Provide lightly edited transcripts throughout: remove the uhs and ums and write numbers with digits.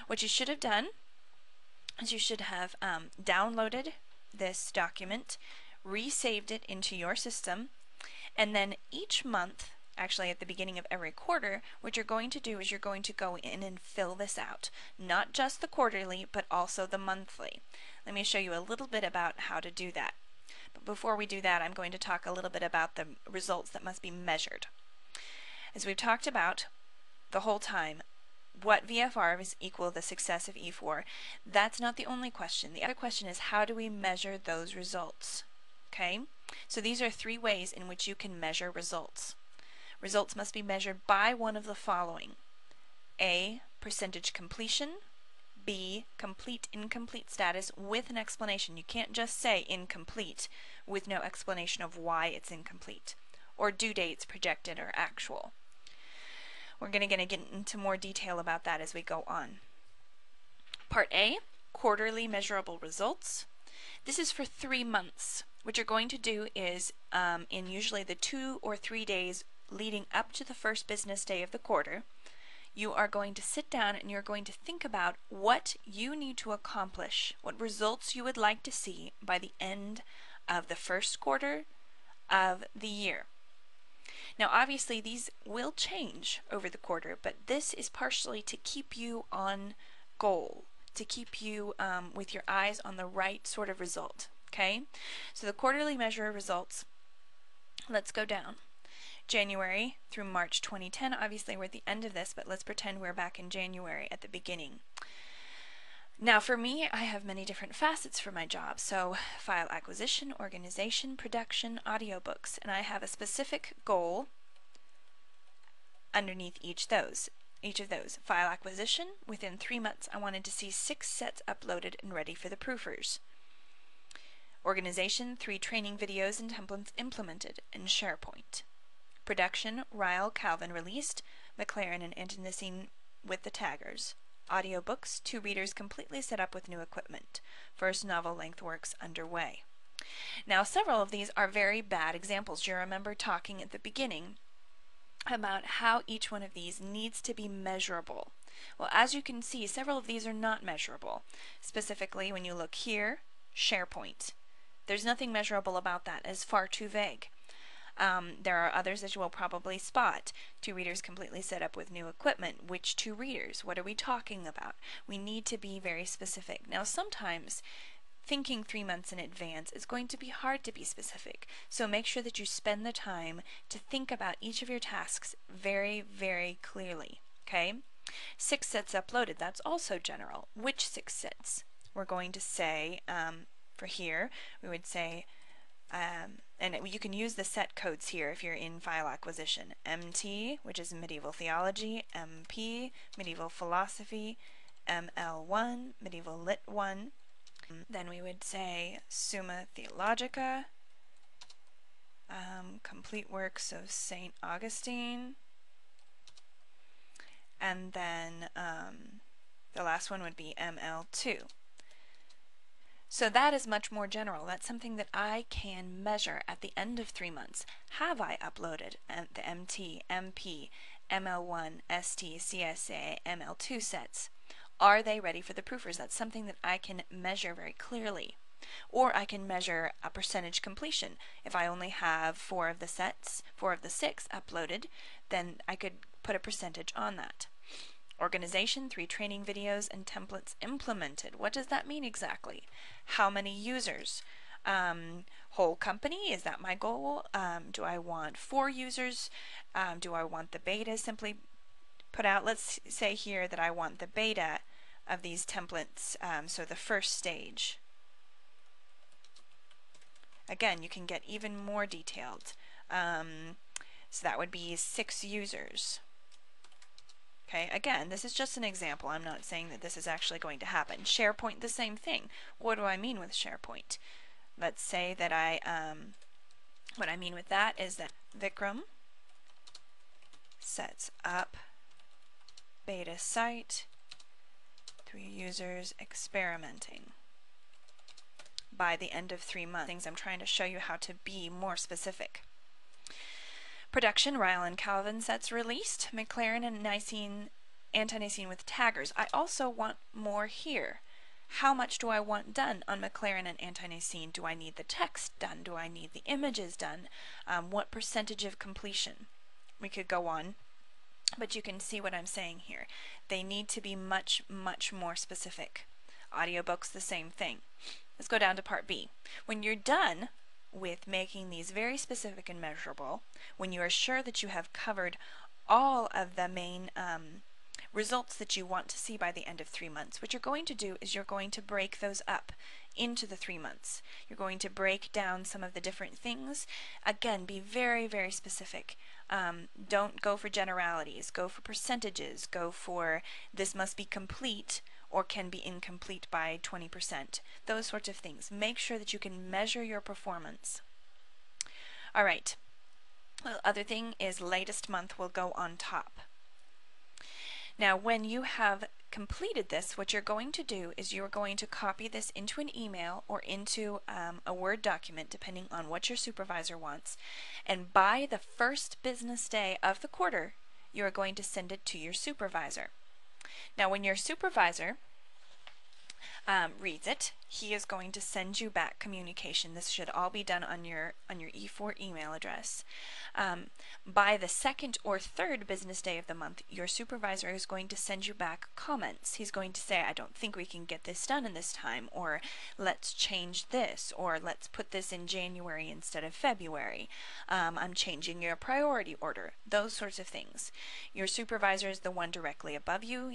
What you should have done is you should have downloaded this document, resaved it into your system, and then each month, actually at the beginning of every quarter, what you're going to do is you're going to go in and fill this out. Not just the quarterly, but also the monthly. Let me show you a little bit about how to do that. But before we do that, I'm going to talk a little bit about the results that must be measured. As we've talked about the whole time, what VFR is equal to the success of E4, that's not the only question. The other question is, how do we measure those results? Okay? So these are 3 ways in which you can measure results. Results must be measured by one of the following: A, percentage completion; B, complete incomplete status with an explanation. You can't just say incomplete with no explanation of why it's incomplete, or due dates projected or actual. We're going to get into more detail about that as we go on. Part A, quarterly measurable results. This is for 3 months. What you're going to do is, in usually the 2 or 3 days leading up to the first business day of the quarter, you are going to sit down and you're going to think about what you need to accomplish, what results you would like to see by the end of the first quarter of the year. Now obviously these will change over the quarter, but this is partially to keep you on goal, to keep you with your eyes on the right sort of result. Okay, so the quarterly measure of results, let's go down. January through March 2010, obviously we're at the end of this, but let's pretend we're back in January at the beginning. Now for me, I have many different facets for my job. So file acquisition, organization, production, audiobooks, and I have a specific goal underneath each of those. File acquisition, within 3 months I wanted to see 6 sets uploaded and ready for the proofers. Organization, 3 training videos and templates implemented in SharePoint. Production, Ryle, Calvin released, McLaren and Antonicine with the taggers. Audiobooks, 2 readers completely set up with new equipment. First novel length works underway. Now several of these are very bad examples. You remember talking at the beginning about how each one of these needs to be measurable. Well, as you can see, several of these are not measurable. Specifically, when you look here, SharePoint. There's nothing measurable about that. It's far too vague. There are others that you will probably spot. 2 readers completely set up with new equipment. Which 2 readers? What are we talking about? We need to be very specific. Now sometimes thinking 3 months in advance is going to be hard to be specific. So make sure that you spend the time to think about each of your tasks very, very clearly. Okay? 6 sets uploaded. That's also general. Which 6 sets? We're going to say, for here, we would say, and you can use the set codes here if you're in file acquisition. MT, which is medieval theology; MP, medieval philosophy; ML1, medieval lit 1. Then we would say Summa Theologica, complete works of St. Augustine, and then the last one would be ML2. So that is much more general. That's something that I can measure at the end of 3 months. Have I uploaded the MT, MP, ML1, ST, CSA, ML2 sets? Are they ready for the proofers? That's something that I can measure very clearly. Or I can measure a percentage completion. If I only have 4 of the sets, 4 of the 6 uploaded, then I could put a percentage on that. Organization, 3 training videos and templates implemented. What does that mean exactly? How many users? Whole company, is that my goal? Do I want 4 users? Do I want the beta simply put out? Let's say here that I want the beta of these templates, so the first stage. Again, you can get even more detailed. So that would be 6 users. Okay, again, this is just an example. I'm not saying that this is actually going to happen. SharePoint, the same thing. What do I mean with SharePoint? Let's say that what I mean with that is that Vikram sets up beta site, 3 users experimenting. By the end of 3 months, I'm trying to show you how to be more specific. Production, Ryle and Calvin sets released. McLaren and Nicene anti-Nicene with taggers. I also want more here. How much do I want done on McLaren and anti-Nicene? Do I need the text done? Do I need the images done? What percentage of completion? We could go on, but you can see what I'm saying here. They need to be much, much more specific. Audiobooks, the same thing. Let's go down to part B. When you're done with making these very specific and measurable, when you are sure that you have covered all of the main results that you want to see by the end of 3 months, what you're going to do is you're going to break those up into the 3 months. You're going to break down some of the different things. Again, be very, very specific. Don't go for generalities. Go for percentages. Go for this must be complete or can be incomplete by 20%. Those sorts of things. Make sure that you can measure your performance. All right. The other thing is latest month will go on top. Now, when you have completed this, what you're going to do is you're going to copy this into an email or into a Word document, depending on what your supervisor wants. And by the first business day of the quarter, you're going to send it to your supervisor. Now, when your supervisor reads it, he is going to send you back communication. This should all be done on your E4 email address. By the second or third business day of the month, your supervisor is going to send you back comments. He's going to say, I don't think we can get this done in this time, or let's change this, or let's put this in January instead of February. I'm changing your priority order. Those sorts of things. Your supervisor is the one directly above you.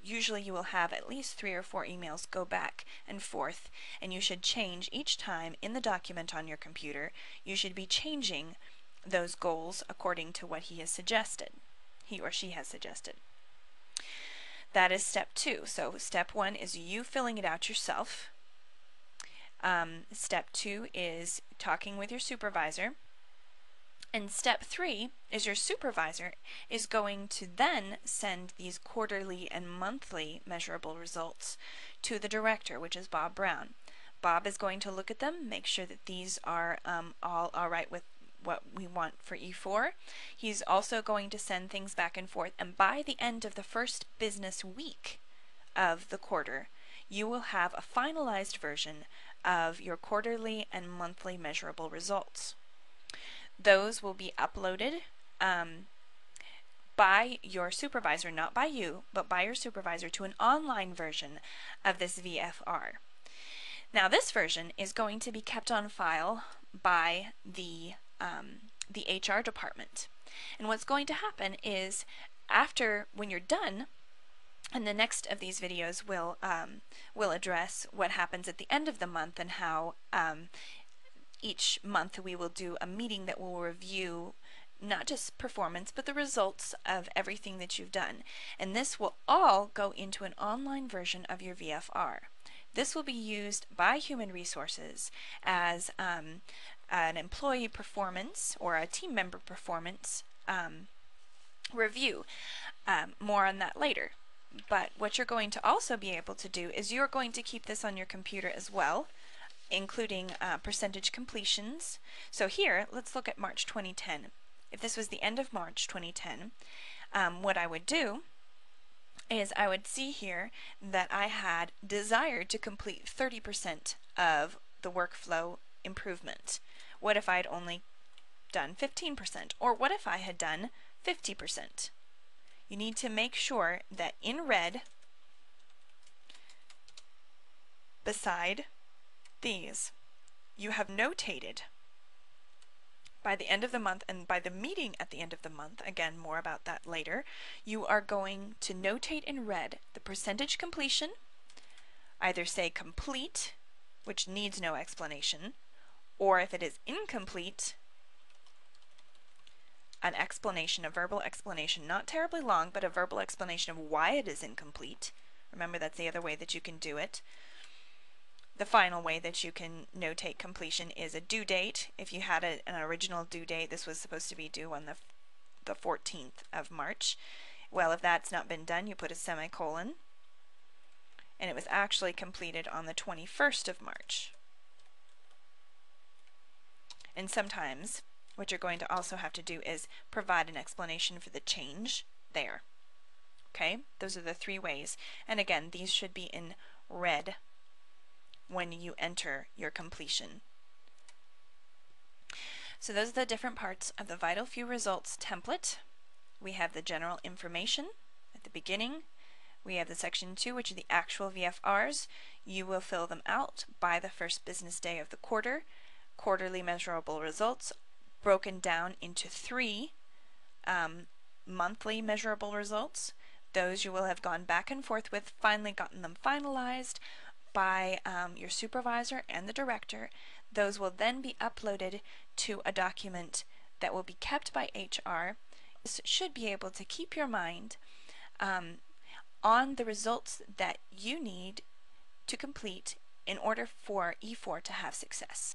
Usually you will have at least 3 or 4 emails go back and forth, and you should change each time in the document on your computer. You should be changing those goals according to what he has suggested, he or she has suggested. That is step 2. So step 1 is you filling it out yourself. Step 2 is talking with your supervisor. And step 3 is your supervisor is going to then send these quarterly and monthly measurable results to the director, which is Bob Brown. Bob is going to look at them, make sure that these are all right with what we want for E4. He's also going to send things back and forth, and by the end of the first business week of the quarter, you will have a finalized version of your quarterly and monthly measurable results. Those will be uploaded by your supervisor, not by you, but by your supervisor, to an online version of this VFR. Now, this version is going to be kept on file by the HR department. And what's going to happen is when you're done, and the next of these videos will address what happens at the end of the month and how each month we will do a meeting that will review not just performance, but the results of everything that you've done. And this will all go into an online version of your VFR. This will be used by Human Resources as an employee performance or a team member performance review. More on that later. But what you're going to also be able to do is you're going to keep this on your computer as well, including percentage completions. So here, let's look at March 2010. If this was the end of March 2010, what I would do is I would see here that I had desired to complete 30% of the workflow improvement. What if I had only done 15%? Or what if I had done 50%? You need to make sure that in red, beside these, you have notated by the end of the month, and by the meeting at the end of the month, again, more about that later, you are going to notate in red the percentage completion, either say complete, which needs no explanation, or if it is incomplete, an explanation, a verbal explanation, not terribly long, but a verbal explanation of why it is incomplete. Remember, that's the other way that you can do it. The final way that you can notate completion is a due date. If you had an original due date, this was supposed to be due on the 14th of March. Well, if that's not been done, you put a semicolon, and it was actually completed on the 21st of March. And sometimes what you're going to also have to do is provide an explanation for the change there. Okay, those are the 3 ways. And again, these should be in red when you enter your completion. So those are the different parts of the Vital Few Results template. We have the general information at the beginning. We have the section 2, which are the actual VFRs. You will fill them out by the first business day of the quarter. Quarterly measurable results broken down into 3 monthly measurable results. Those you will have gone back and forth with, finally gotten them finalized by your supervisor and the director. Those will then be uploaded to a document that will be kept by HR. This should be able to keep your mind on the results that you need to complete in order for E4 to have success.